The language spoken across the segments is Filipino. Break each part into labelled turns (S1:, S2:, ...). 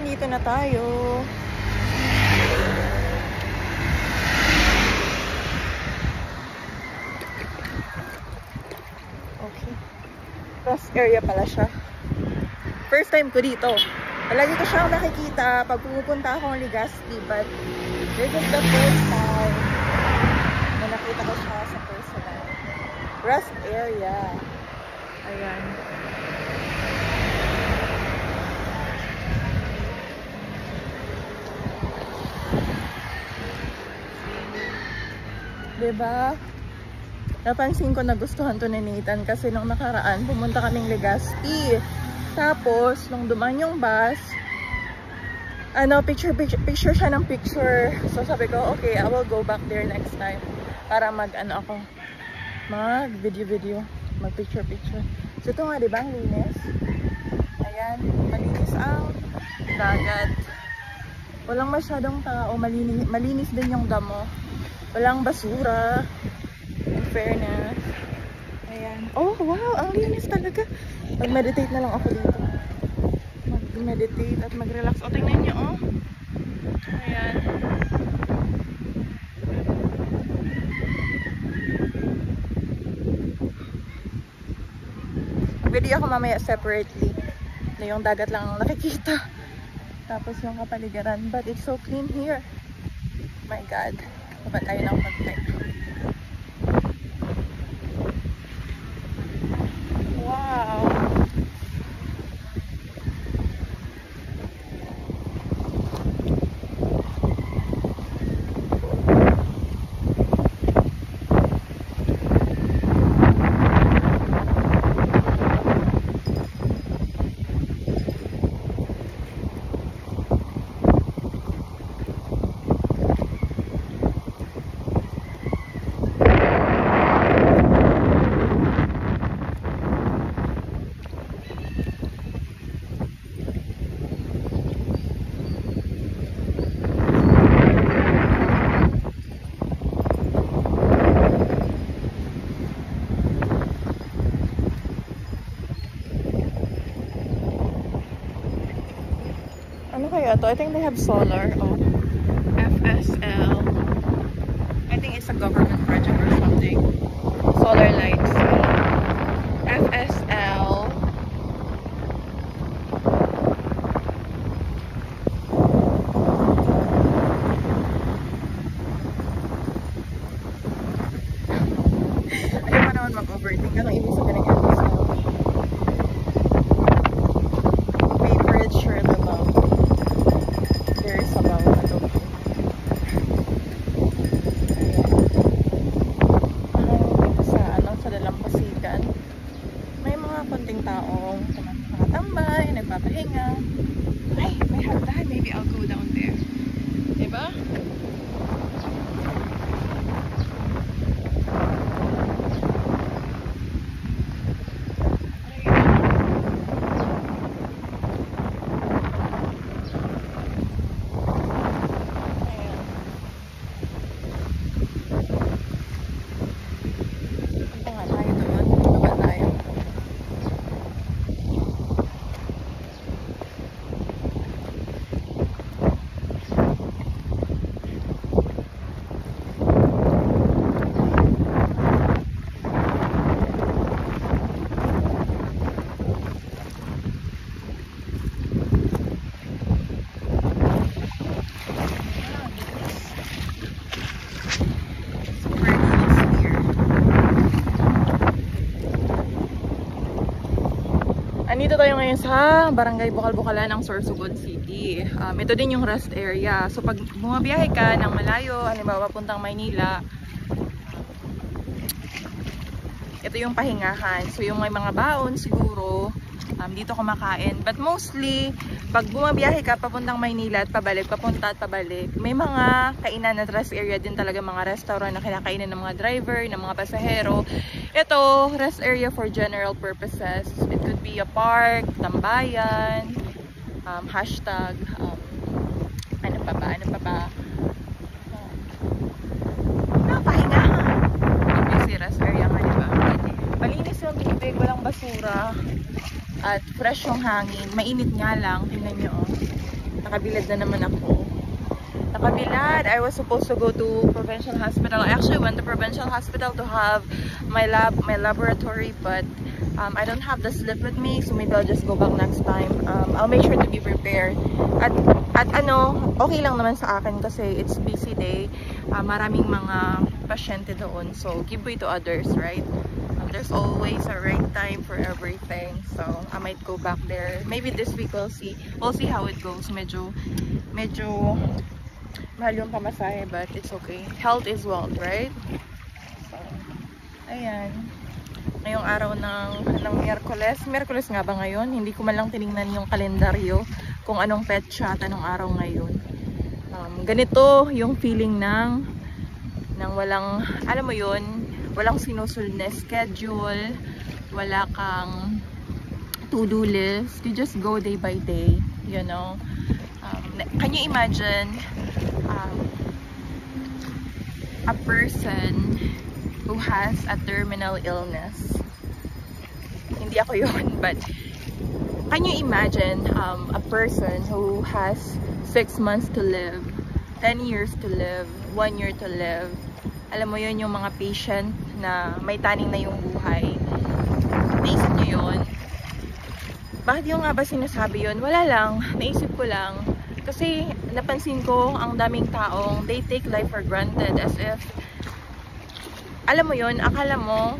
S1: nandito na tayo. Okay. Rest area pala siya. First time ko dito. Lagi ko siyang nakikita pag pupunta akong Legazpi, but this is the first time na nakita ko siya sa personal. Rest area. Ayan. Diba? Napansin ko nagustuhan to ni Nathan kasi nung nakaraan pumunta kaming Legazpi. Tapos nung dumaan yung bus, picture siya ng picture. So sabi ko, okay, I will go back there next time para mag video, mag picture. So ito nga, diba, ang linis? Ayan, malinis ang dagat. Walang masyadong tao, malinis din yung damo. Walang basura. In fairness. Ayan. Oh, wow! Ang linis talaga. Mag-meditate na lang ako dito. Mag-meditate at mag-relax. O, tingnan nyo, oh. Ayan. Mag-video ako mamaya separately. Na yung dagat lang ang nakikita. Tapos yung kapaligiran. But it's so clean here. My God. Baba tayo ng konti. Wow! Ano kaya to? I think they have solar. Oh, FSL. I think it's a government project or something. Solar lights. FSL. Ayaw pa naman mag-overthink. Anong ibig sabihin ng FSL? Favorite shirt about. There's about sa dalampasigan may mga konting taong nakatambay, nagpapahinga. Ay, may hagdan, maybe I'll go down there, diba? Andito tayo ngayon sa Barangay Bukal-Bukalan ng Sorsogon City. Ito din yung rest area. So pag bumabiyahe ka ng malayo, halimbawa puntang Maynila, ito yung pahingahan. So yung may mga baon siguro, dito kumakain. But mostly, pag bumabiyahe ka papuntang Maynila at pabalik, papunta at pabalik, may mga kainan at rest area din talaga, mga restaurant na kinakainan ng mga driver, ng mga pasahero. Ito, rest area for general purposes. It could be a park, tambayan, hashtag, ano pa ba? Pahingahan. Obviously, rest area nga, diba? Malinis yung tubig, walang basura. At fresh yung hangin. Mainit nga lang. Tingnan nyo, oh. Nakabilad na naman ako. Nakabilad. I was supposed to go to Provincial Hospital. I actually went to Provincial Hospital to have my laboratory, but I don't have the slip with me, so maybe I'll just go back next time. I'll make sure to be prepared. At ano, okay lang naman sa akin kasi it's busy day. Maraming mga pasyente doon, so give way to others, right? There's always a right time for everything, so I might go back there. Maybe this week we'll see how it goes. Medyo mahal yung pamasahe, but it's okay. Health is wealth, right? So, ayan. Ngayong araw ng Miyerkules nga ba ngayon? Hindi ko man lang tinignan yung kalendaryo kung anong petsa at anong araw ngayon. Ganito yung feeling ng walang, alam mo yun, walang sinusunod na schedule, wala kang to-do list. You just go day by day, you know. Can you imagine a person who has a terminal illness? Hindi ako yun, but can you imagine a person who has 6 months to live, 10 years to live, 1 year to live? Alam mo yun, yung mga patient na may taning na yung buhay. Naisip nyo yun? Bakit yung nga ba sinasabi yun? Wala lang, naisip ko lang. Kasi napansin ko, ang daming taong, they take life for granted as if, alam mo yun, akala mo,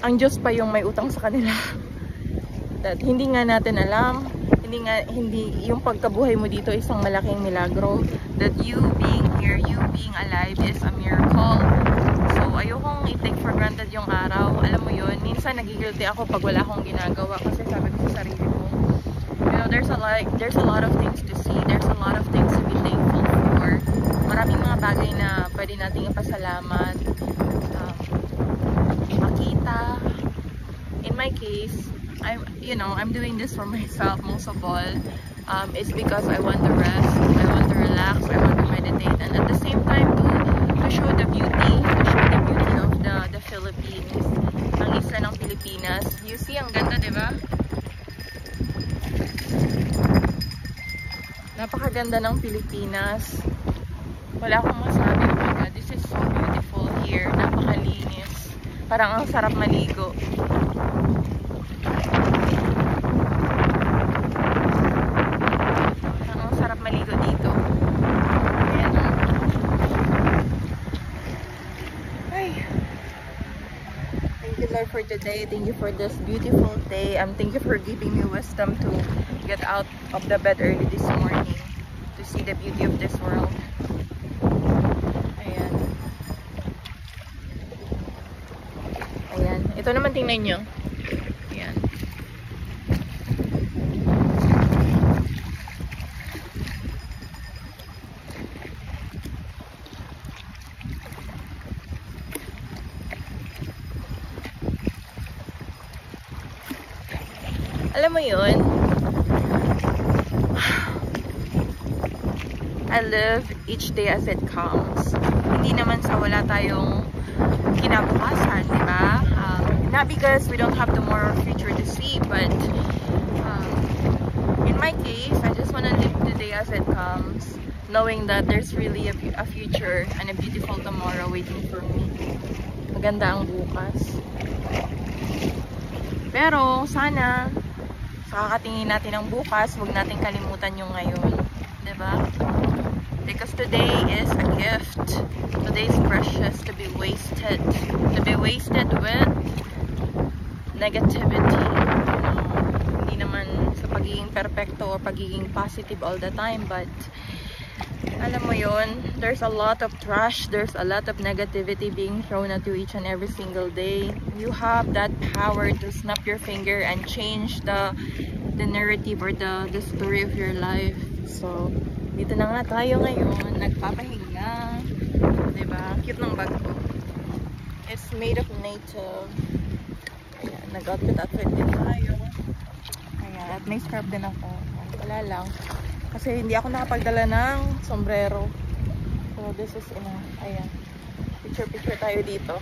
S1: ang Diyos pa yung may utang sa kanila. That hindi nga natin alam, hindi yung pagkabuhay mo dito isang malaking milagro. That you being here, you being alive is a miracle. So ayokong i-take for granted yung araw. Alam mo yun, minsan nagigilty ako pag wala akong ginagawa kasi sabi ko sa sarili ko, you know, there's a lot of things to see, there's a lot of things to be thankful for. Maraming mga bagay na pwede nating ipasalamat, makita. In my case, I'm doing this for myself most of all. It's because I want to rest, I want to relax, I want to meditate, and at the same time to show the beauty of the Philippines, ang isla ng Pilipinas. You see, ang ganda, di ba? Napakaganda ng Pilipinas. Wala akong masabi. Oh my God, this is so beautiful here. Napakalinis. Parang ang sarap maligo. Ang sarap maligo dito. Ayan. Ay. Thank you, Lord, for today. Thank you for this beautiful day. Thank you for giving me wisdom to get out of the bed early this morning to see the beauty of this world. Ayan. Ayan. Ito naman tingnan nyo. Ayan. Alam mo yun, I live each day as it comes. Hindi naman sa wala tayong kinabukasan, di ba? Not because we don't have tomorrow or future to see, but in my case, I just want to live today as it comes, knowing that there's really a future and a beautiful tomorrow waiting for me. Maganda ang bukas. Pero sana sa kakatingin natin ang bukas, huwag natin kalimutan yung ngayon. Diba? Because today is a gift. Today is precious to be wasted. To be wasted with negativity. Hindi naman sa pagiging perfecto or pagiging positive all the time, but alam mo yun, there's a lot of trash, there's a lot of negativity being thrown at you each and every single day. You have that power to snap your finger and change the narrative or the story of your life. So, dito na nga tayo ngayon, nagpapahinga. Diba? Cute ng bag ko. It's made of native. Ayan, nag-outfit din tayo. Ayan, at may scarf din ako. Wala lang. Kasi hindi ako nakapagdala ng sombrero. So, this is enough. Ayan. Picture tayo dito.